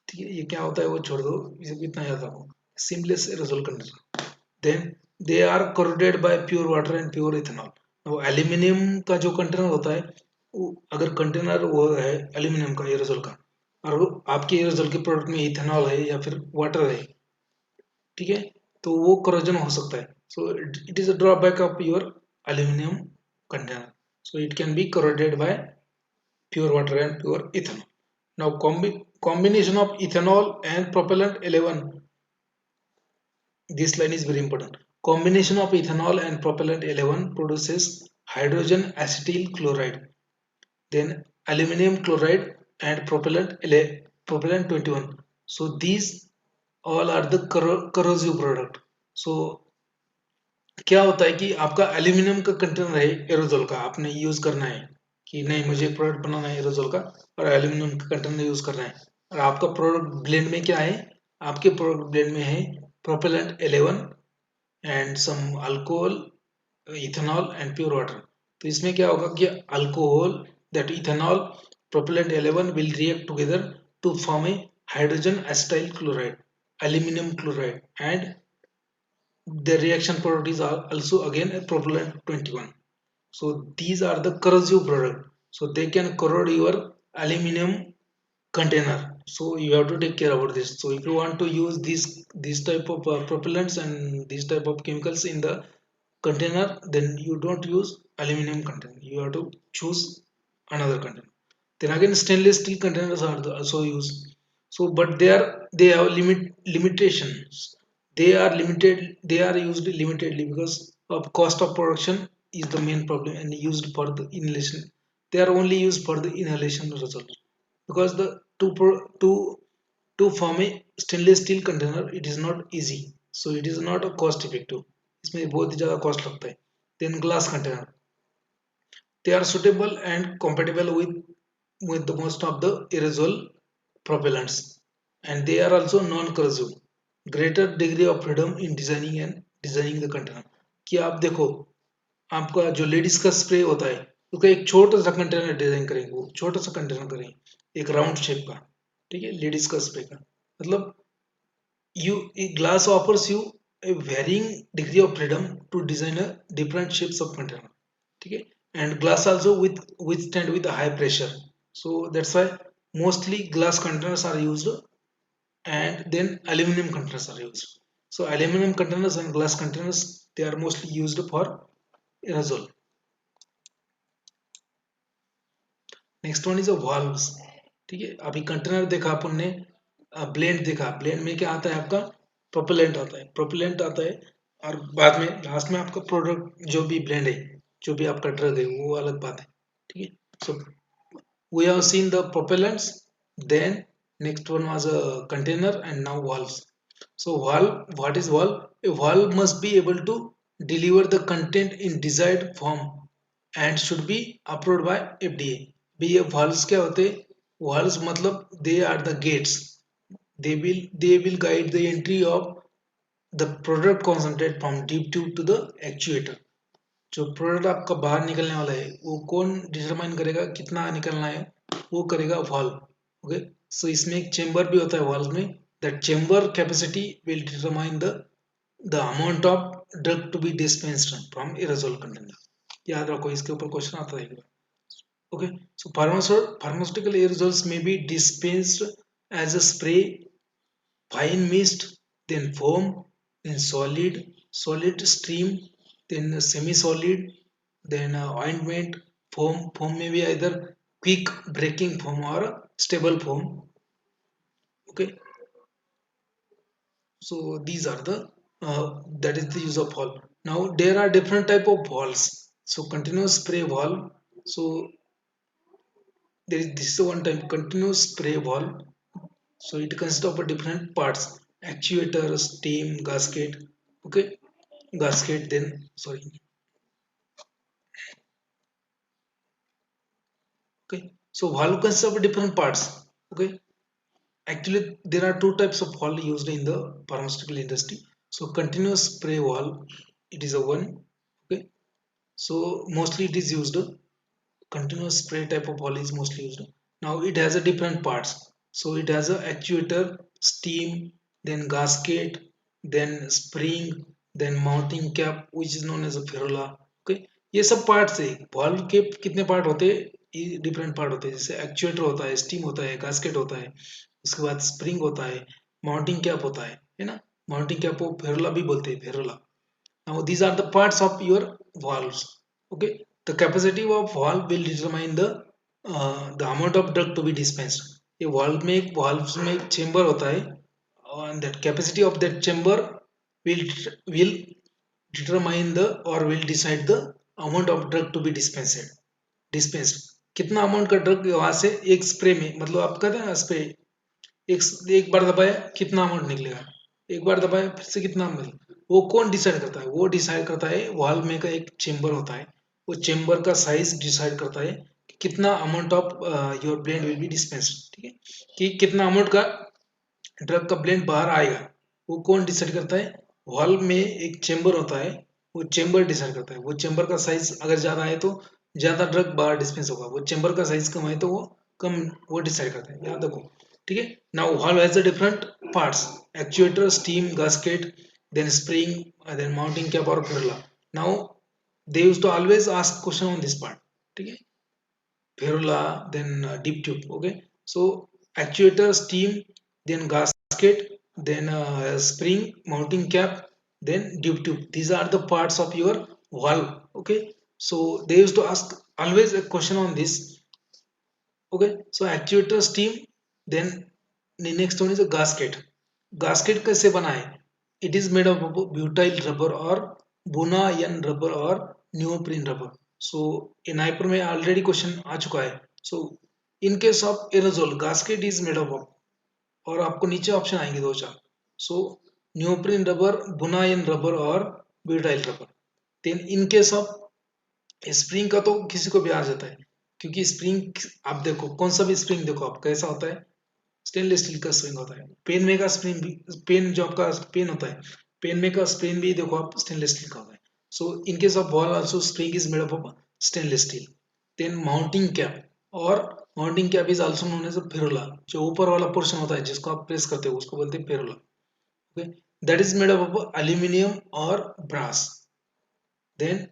Speaker 1: ठीक है, ये क्या होता है वो छोड़ दो, इतना याद रखो. Seamless aerosol container, then they are corroded by pure water and pure ethanol. वो एल्यूमिनियम का जो कंटेनर होता है, अगर कंटेनर वो है एल्यूमिनियम का एरोजोल का, और वो आपके एरोजोल के प्रोडक्ट में इथेनॉल है या फिर वाटर है, ठीक है, तो वो करोजन हो सकता है. सो it is a drawback of your aluminium container. so it can be corroded by pure water and pure ethanol. Now combination of ethanol and propellant 11, this line is very important. Combination of ethanol and propellant 11 produces hydrogen acetyl chloride, then aluminum chloride and propellant 21. So these all are the corrosive product. So क्या होता है कि आपका aluminium का container है aerosol का, आपने use करना है कि नहीं मुझे प्रोडक्ट बनाना है एरोजोल का और एल्यूमिनियम का कंटेनर यूज करना है, और आपका प्रोडक्ट ब्लेंड में क्या है, आपके प्रोडक्ट ब्लेंड में है propellant 11 and some alcohol, ethanol and pure water. तो इसमें क्या होगा कि alcohol, that ethanol, propellant 11 will react together to form a hydrogen acetyl chloride, aluminum chloride, and the reaction product is also again a propellant 21. So these are the corrosive product, so they can corrode your aluminum container, so you have to take care about this. So if you want to use this type of propellants and this type of chemicals in the container, then you don't use aluminum container, you have to choose another container. Then again stainless steel containers are also used, so but they have limitations, they are limited, they are used limitedly because of cost of production is the main problem, and used for the inhalation, they are only used for the inhalation result, because the to form a stainless steel container it is not easy, so it is not a cost effective, इसमें बहुत ही ज़्यादा cost लगता है. Then glass container, they are suitable and compatible with the most of the aerosol propellants, and they are also non-corrosive. Greater degree of freedom in designing the container, कि आप देखो आपका जो लेडीज का स्प्रे होता है उसका एक छोटा सा कंटेनर डिजाइन करेंगे, वो छोटा सा कंटेनर करेंगे एक राउंड शेप का, ठीक है, लेडीज का स्प्रे का मतलब you glass offers you a varying degree of freedom to design a different shapes of container, ठीक है, and glass also withstand with a high pressure, so that's why mostly glass containers are used, and then aluminum containers are used. So aluminum containers and glass containers, they are mostly used for aerosol. Next one is a valves, ठीक है, अभी container देखा अपन ने, blend देखा, blend में क्या आता है आपका प्रोपेलेंट आता है, प्रोपेलेंट आता है, और बाद में लास्ट में आपका प्रोडक्ट जो भी ब्लेंड है, जो भी आपका ड्रग है वो अलग बात है, ठीक है. So we have seen the propellants, then next one was a container and now valves. So valve, what is valve? A valve must be able to deliver the content in desired form and should be approved by FDA. भी ये valves क्या होते हैं? Valves मतलब they are the gates. They will guide the entry of the product concentrate from deep tube to the actuator. जो product आपका बाहर निकलने वाला है वो कौन डिटरमाइन करेगा कितना निकलना है, वो करेगा वाल्व. ओके, सो इसमें एक चेंबर भी होता है वाल्व में, that chamber capacity will determine the amount of drug to be dispensed from aerosol container. याद रखो, इसके ऊपर क्वेश्चन आता है. Okay, so pharmaceutical aerosols may be dispensed as a spray, fine mist, then foam, then solid stream, then semi-solid, then ointment. Foam may be either quick breaking foam or stable foam. Okay, so these are the that is the use of valve. Now there are different type of valves. So continuous spray valve. So there is this one type continuous spray valve. So it consists of different parts: actuator, steam, gasket. Okay, gasket. Then sorry. Okay, so valve consists of different parts. Okay, actually there are two types of valve used in the pharmaceutical industry. So continuous spray valve, it is a one. Okay, so mostly it is used. Continuous spray type of valve is mostly used. Now it has a different parts. So it has a actuator, steam, then gasket, then spring, then mounting cap, which is known as a ferrula. Okay, ये सब parts है. valve के कितने part होते हैं, ये different part होते हैं, जैसे एक्चुएटर होता है, स्टीम होता है, गास्केट होता है, उसके बाद स्प्रिंग होता है, माउंटिंग कैप होता है ना, माउंटिंग कैप को फेरुला भी बोलते हैं, Ferula. Now these are the parts of your valves. Okay, The capacity of valve will determine the amount of drug to be dispensed. ये valves में एक chamber होता है, and that capacity of that chamber will determine the or will decide the amount of drug to be dispensed. कितना amount का drug वहां से एक स्प्रे में, मतलब आप कहते हैं ना स्प्रे, एक एक बार दबाया कितना अमाउंट निकलेगा, एक बार दबाया फिर से कितना अमाउंट, वो कौन डिसाइड करता है? वो डिसाइड करता है वाल्व में का एक चेंबर होता है, वो चेंबर का साइज डिसाइड करता है कि कितना amount of your blend will be dispensed, ठीक है, कि कितना अमाउंट का ड्रग का ब्लेंड बाहर आएगा, वो कौन डिसाइड करता है? वाल्व में एक चेंबर होता है, वो चेंबर डिसाइड करता है। वो चेंबर का साइज अगर ज्यादा है तो ज्यादा ड्रग बाहर डिस्पेंस होगा, वो चेंबर का साइज कम है तो वो कम, वो डिसाइड करता है, याद रखो, ठीक है। Now valve has the different parts, actuator, steam, gasket, then spring, then mounting cap और ferrule. Now they used to always ask question on this part, ठीक है, ferrula, then deep tube. Okay, so actuator, steam, then gasket, then spring, mounting cap, then deep tube. These are the parts of your valve. Okay, so they used to ask always a question on this. Okay, so actuator, steam, then the next one is a gasket. Gasket कैसे बना है? It is made of butyl rubber or Bunayan rubber or neoprene rubber. So in hyper में already question आ चुका है. So in case of aerosol, gasket is made of, और आपको नीचे option आएंगे दो चार. So neoprene rubber, Bunayan rubber और butyl rubber. Then in case of spring का तो किसी को भी आ जाता है, क्योंकि स्प्रिंग आप देखो, कौन सा भी स्प्रिंग देखो आप कैसा होता है, स्टेनलेस स्टील का स्प्रिंग होता है। पेन में का स्प्रिंग भी, पेन जो आपका पेन होता है, पेन में का स्प्रिंग भी देखो आप स्टेनलेस स्टील का होता है। So in case of ball also spring is made up of stainless steel. Then mounting cap, और mounting cap is also known as a ferrule, जो ऊपर वाला पोर्शन होता है जिसको आप प्रेस करते हो उसको बोलते हैं Ferula. Okay, that is made up of aluminium और brass. Then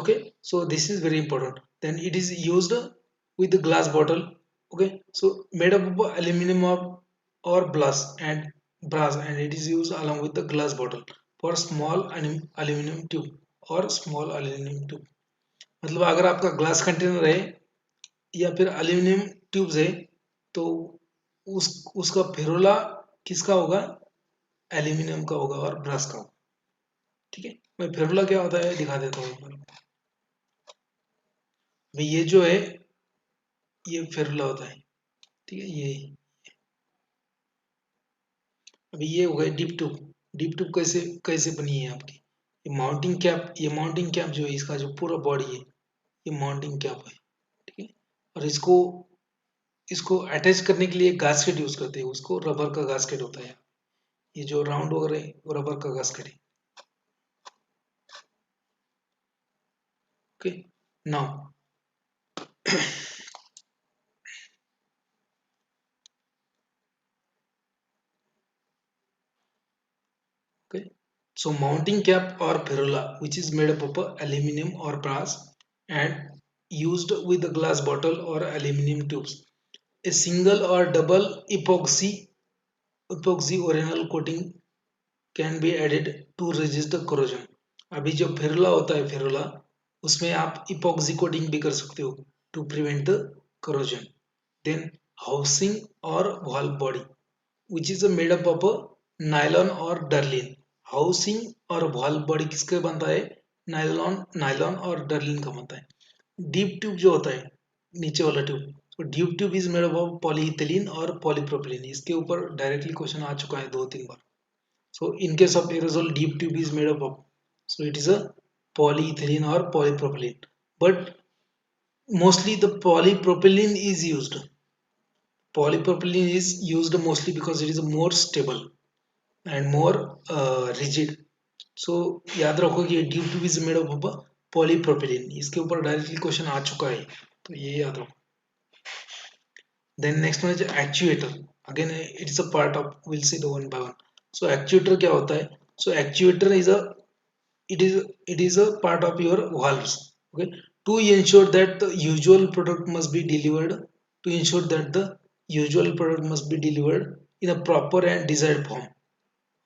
Speaker 1: okay, so this is very important. Then it is used with the glass bottle. Okay, so made up of aluminum or brass, and it is used along with the glass bottle for small aluminum tube or small aluminum tube. मतलब अगर आपका glass container है या फिर aluminium tubes है तो उसका फेरोला किसका होगा? एल्यूमिनियम का होगा और ब्रास का होगा, ठीक है। मैं फेरोला क्या होता है दिखा देता हूँ। भाई ये जो है ये फेरुला होता है, ठीक है। ये अभी ये हो गए डीप ट्यूब। डीप ट्यूब कैसे कैसे बनी है आपकी? ये माउंटिंग कैप, ये माउंटिंग कैप जो है इसका जो पूरा बॉडी है ये माउंटिंग कैप है, ठीक है। और इसको इसको अटैच करने के लिए गास्केट यूज करते हैं, उसको रबर का गास्केट होता है। ये जो राउंड वगैरह है वो रबर का गास्केट है। Okay, now okay, so mounting cap or ferrula, which is made up of aluminum or brass and used with the glass bottle or aluminum tubes. A single or double epoxy original coating can be added to resist the corrosion. अभी जो Ferula होता है Ferula, उसमें आप epoxy coating भी कर सकते हो to prevent the corrosion. Then housing or valve body, which is made up of nylon और डर्लिन। हाउसिंग और valve body किसके बनता है? नायलॉन नायलॉन और डर्लिन का बनता है। डीप ट्यूब जो होता है नीचे वाला ट्यूब, तो deep tube is made of polyethylene और पॉलीप्रोपिलीन। इसके ऊपर डायरेक्टली क्वेश्चन आ चुका है दो तीन बार। So in case of aerosol deep tube is made of, so it is a polyethylene और polypropylene, but mostly the polypropylene is used. Polypropylene is used mostly because it is more stable and more rigid. So याद रखो कि due tube is made of polypropylene. इसके ऊपर directly question आ चुका है तो ये याद रखो। Then next one is actuator. Again it is a part of, we'll see the one by one. So actuator क्या होता है? So actuator is a, it is a part of your valves. Okay, to ensure that the usual product must be delivered, to ensure that the usual product must be delivered in a proper and desired form.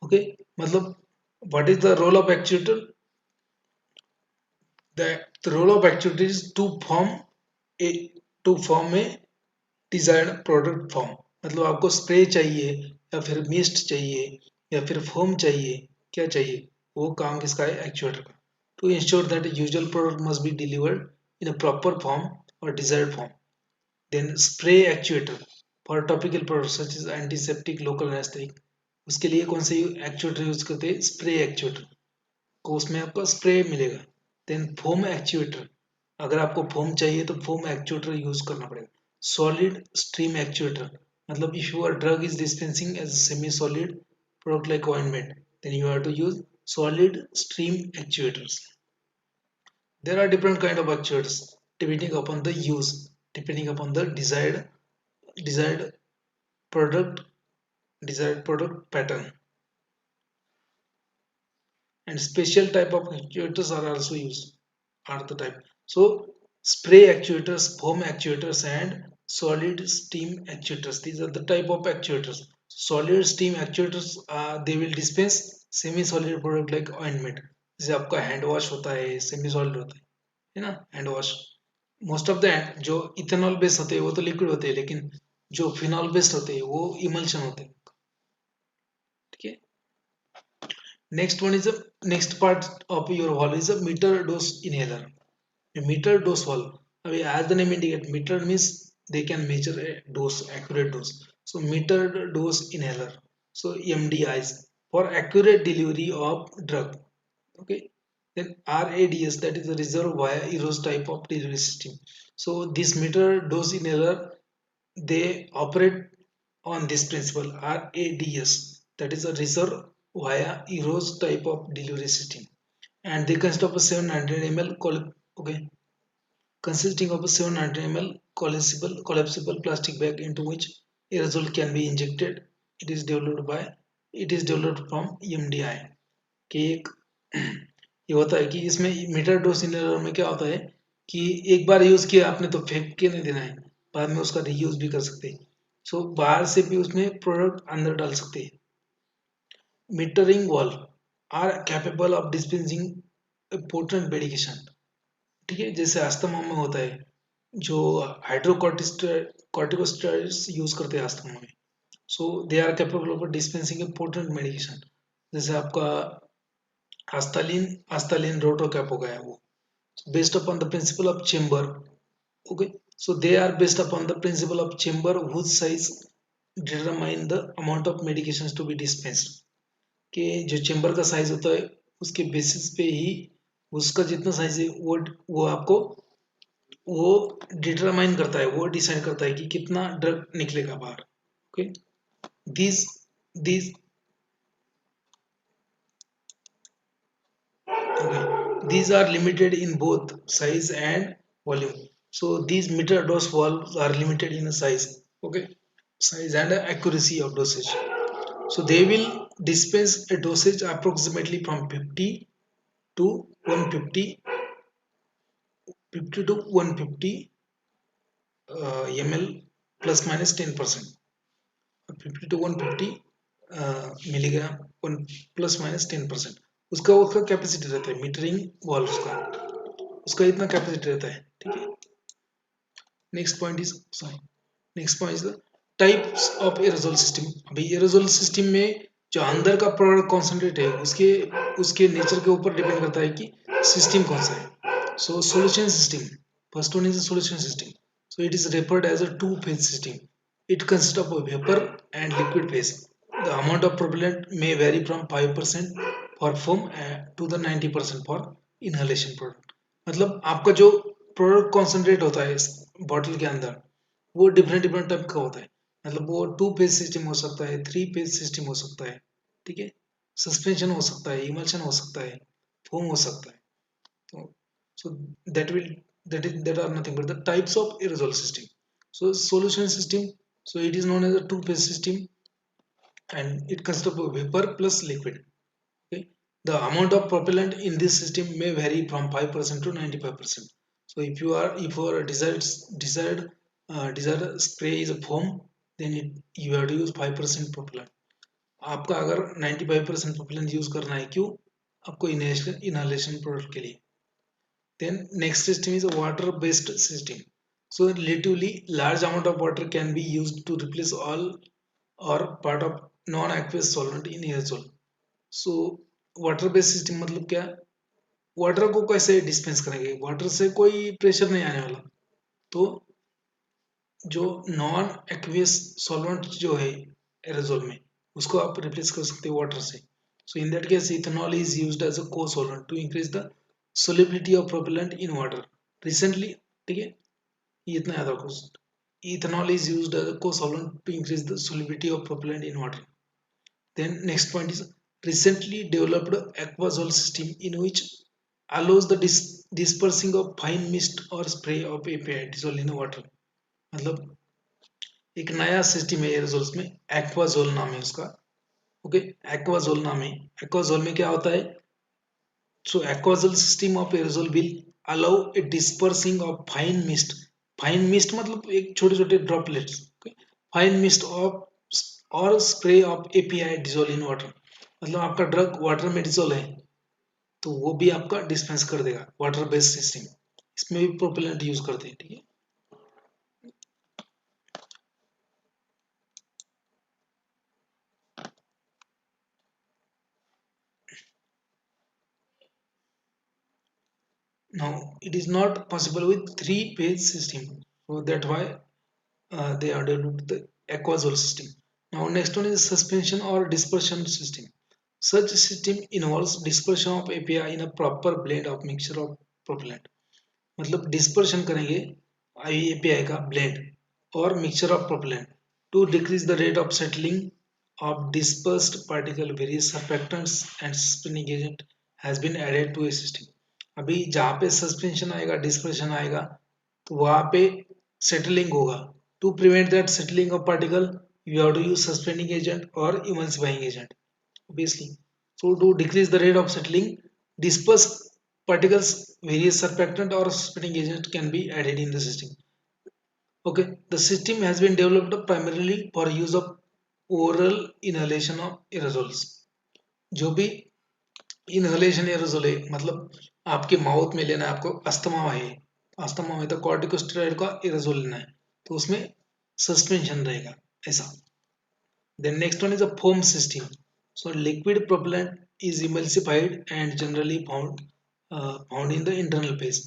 Speaker 1: Okay, मतलब what is the role of actuator? The The role of actuator is a to form a desired product form. मतलब आपको spray चाहिए या फिर mist चाहिए या फिर foam चाहिए, क्या चाहिए, वो काम किसका है, एक्चुएटर का. To ensure that a usual product must be delivered in a proper form or desired form. Then spray actuator for topical products such as antiseptic, local anesthetic. उसके लिए कौन से एक्चुएटर यूज करते हैं, स्प्रे एक्चुएटर, को उसमें आपको spray मिलेगा. देन फोम एक्चुएटर, अगर आपको फोम चाहिए तो फोम एक्चुएटर यूज करना पड़ेगा. सॉलिड स्ट्रीम एक्चुएटर, मतलब if your drug is dispensing as semi solid product like ointment, then you have to use solid stream actuators. There are different kind of actuators depending upon the use, depending upon the desired product desired product pattern. And special type of actuators are also used, are the type. So spray actuators, foam actuators, and solid steam actuators, these are the type of actuators. Solid steam actuators, they will dispense semi solid product like ointment. जैसे आपका hand wash होता है, semi solid होता है ना, hand wash. Most of the जो ethanol based होते हैं वो तो लिक्विड होते हैं, लेकिन जो फिनॉल बेस्ड होते हैं वो इमल्शन होते हैं. ठीक है. Next one is a next part of your valve is a meter dose inhaler. A meter dose valve. As the name indicates, meter means they can measure a dose, accurate dose. So meter dose inhaler. So MDIs for accurate delivery of drug. Okay. Then RADS, that is the reserve via eros type of delivery system. So this meter dose inhaler, they operate on this principle, RADS, that is a reserve via eros type of delivery system, and they consist of a 700 ml okay, consisting of a 700 ml collapsible plastic bag into which aerosol can be injected. It is developed from EMDI. कि एक ये होता है कि इसमें metre dose inhaler में क्या होता है कि एक बार यूज किया आपने तो फेंक के नहीं देना है, बाद में उसका रीयूज भी कर सकते हैं. सो बाहर से भी उसमें प्रोडक्ट अंदर डाल सकते हैं. Metering valve are capable of dispensing potent medication. ठीक है, जैसे अस्थमा में होता है, जो हाइड्रोकॉर्टिकोस्टेरॉइड्स यूज करते हैं अस्थमा में. So they are capable of dispensing a potent medication. जैसे आपका आस्थालिन रोटोकैप हो गया, वो based upon the principle of chamber. Okay, so they are based upon the principle of chamber whose size determine the amount of medications to be dispensed. कि जो chamber का size होता है उसके बेसिस पे ही उसका जितना साइज है वो आपको वो डिटरमाइन करता है, वो डिसाइड करता है कि कितना ड्रग निकलेगा बाहर. Okay, these these okay, these are limited in both size and volume. So these meter dose valves are limited in size, okay, size and accuracy of dosage. So they will dispense a dosage approximately from 50 to 150 50 to 150 ml plus minus 10%. 50 to 150 milligram plus minus 10%. उसका उसका capacity रहता है metering valve का, उसका इतना capacity रहता है. ठीक है. Next point is sorry next point is the types of aerosol system. अभी एरोजोल सिस्टम में जो अंदर का प्रोडक्ट कॉन्सेंट्रेट है उसके उसके नेचर के ऊपर डिपेंड करता है कि सिस्टम कौन सा है. So solution system, first one is solution system. So it is referred as a two-phase system. It consists of a vapor and liquid phase. The amount of propellant may vary from 5% for foam to the 90% for inhalation product. मतलब आपका जो product concentrate होता है इस bottle के अंदर वो different different type का होता है. मतलब वो टू फेज सिस्टम हो सकता है, थ्री फेज सिस्टम हो सकता है. ठीक है, सस्पेंशन हो सकता है, इमल्शन हो सकता है, फोम हो सकता है. तो so that will that are nothing but the types of aerosol system. So solution system, so it is known as a two phase system and it consists of a vapor plus liquid. Okay, the amount of propellant in this system may vary from 5% to 95%. So if your desired spray is a foam, then you have to use 5% propellant. आपका अगर 95% propellant use करना है, क्यों, आपको inhalation product के लिए. Then next system is a water based system. So relatively large amount of water can be used to replace all or part of non aqueous solvent in aerosol. So water based system मतलब क्या? Water को कैसे dispense करेंगे? Water से कोई pressure नहीं आने वाला, तो जो नॉन एक्वियस सॉल्वेंट जो है एरोजोल में, उसको आप रिप्लेस कर सकते हो वाटर से. So in that case ethanol is used as a cosolvent to increase the solubility of propellant in water recently. ठीक है, ये इतना याद रखो. Ethanol is used as a cosolvent to increase the solubility of propellant in water. Then next point is recently developed aquazole system in which allows the dispersing of fine mist or spray of API dissolved in water. मतलब एक नया system है aerosols में, एक्वाजोल नाम है उसका. Okay, एक्वाजोल नाम है. एक्वाजोल में क्या होता है? So aquasol system of aerosol will allow a dispersing of fine mist. Fine mist मतलब एक छोटे छोटे ड्रॉपलेट्स. फाइन मिस्ट ऑफ और spray of API dissolve in water. मतलब आपका ड्रग वाटर में डिजोल्व है तो वो भी आपका डिस्पेंस कर देगा. वाटर बेस्ड सिस्टम, इसमें भी प्रोपेलेंट यूज करते हैं. ठीक है. Now it is not possible with three-phase system, so that's why they are developed the aquazole system. Now next one is suspension or dispersion system. Such system involves dispersion of API in a proper blend of mixture of propellant. मतलब dispersion करेंगे API का blend और mixture of propellant to decrease the rate of settling of dispersed particle. Various surfactants and spinning agent has been added to a system. अभी जहाँ पे suspension आएगा, dispersion आएगा, तो वहाँ पे सेटलिंग होगा. To prevent that settling of particle you have to use suspending agent or emulsifying agent, obviously. So to decrease the rate of settling dispersed particles, various surfactant or spinning agent can be added in the system. Okay, the system has been developed primarily for use of oral inhalation of aerosols. जो भी inhalation aerosol है, मतलब आपके mouth में लेना है, आपको asthma है, अस्थमा में तो कॉर्टिकोस्टेरॉइड का एरोसोल लेना है, तो उसमें सस्पेंशन रहेगा ऐसा. Then next one is a foam system. So liquid propellant is emulsified and generally found in the internal phase.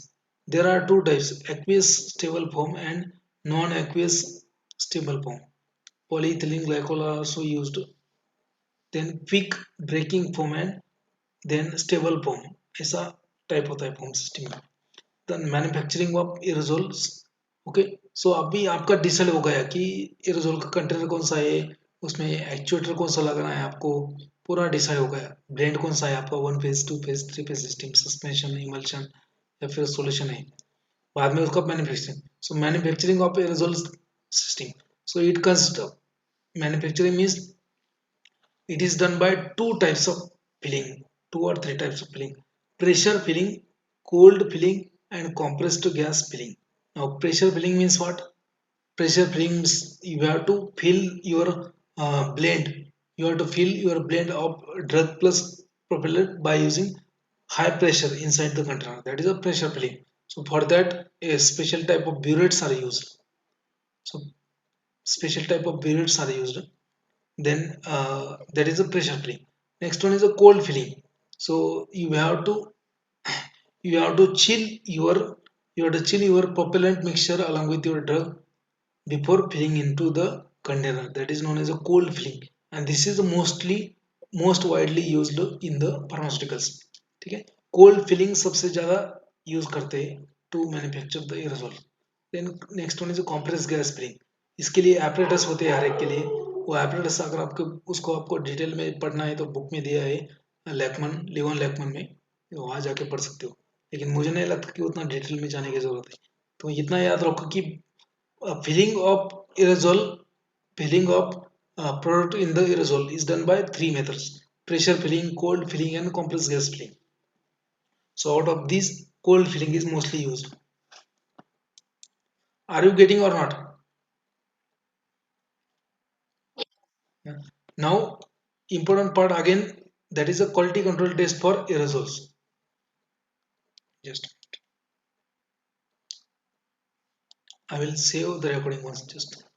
Speaker 1: There are two types: aqueous stable foam and non-aqueous stable foam. Polyethylene glycol are also used. Then quick breaking foam and then stable foam. ऐसा type होता है foam system में. The manufacturing of aerosols. Okay, so अभी आपका decide हो गया कि aerosol का कंटेनर कौन सा है, उसमें एक्चुएटर कौन सा लगना है आपको, पूरा डिसाइड हो गया. ब्लेंड कौन सा है आपका, one phase, two phase, three phase system, suspension, emulsion या फिर सोल्यूशन है. बाद में उसका manufacturing. So manufacturing of aerosol system. So it consist of, manufacturing means it is done by two types of filling, two or three types of filling: pressure filling, cold filling, and compressed gas filling. Now pressure filling means what? Pressure filling means you have to fill your blend, you have to fill your blend of drug plus propellant by using high pressure inside the container. That is a pressure filling. So for that a special type of burettes are used. So special type of burettes are used. Then that is a pressure filling. Next one is a cold filling. So you have to chill your, you have to chill your propellant mixture along with your drug before filling into the container. That is known as a cold filling, and this is most widely used in the pharmaceuticals. ठीक है, cold filling सबसे ज़्यादा use करते हैं to manufacture the aerosol. Then next one is a compressed gas filling. इसके लिए apparatus होते हैं हर एक के लिए. वो apparatus अगर आपको उसको आपको डिटेल में पढ़ना है तो बुक में दिया है, लैकमन, लिवन लैकमन में, वहाँ जाके पढ़ सकते हो. लेकिन मुझे नहीं लगता कि उतना डिटेल में जाने की जरूरत है. तो इतना याद रखो कि filling of aerosol, filling of product in the aerosol is done by three methods: pressure filling, cold filling, and compressed gas filling. So out of these, cold filling is mostly used. Are you getting or not? Yeah. Now important part again, that is a quality control test for aerosols. Just I will save the recording once just.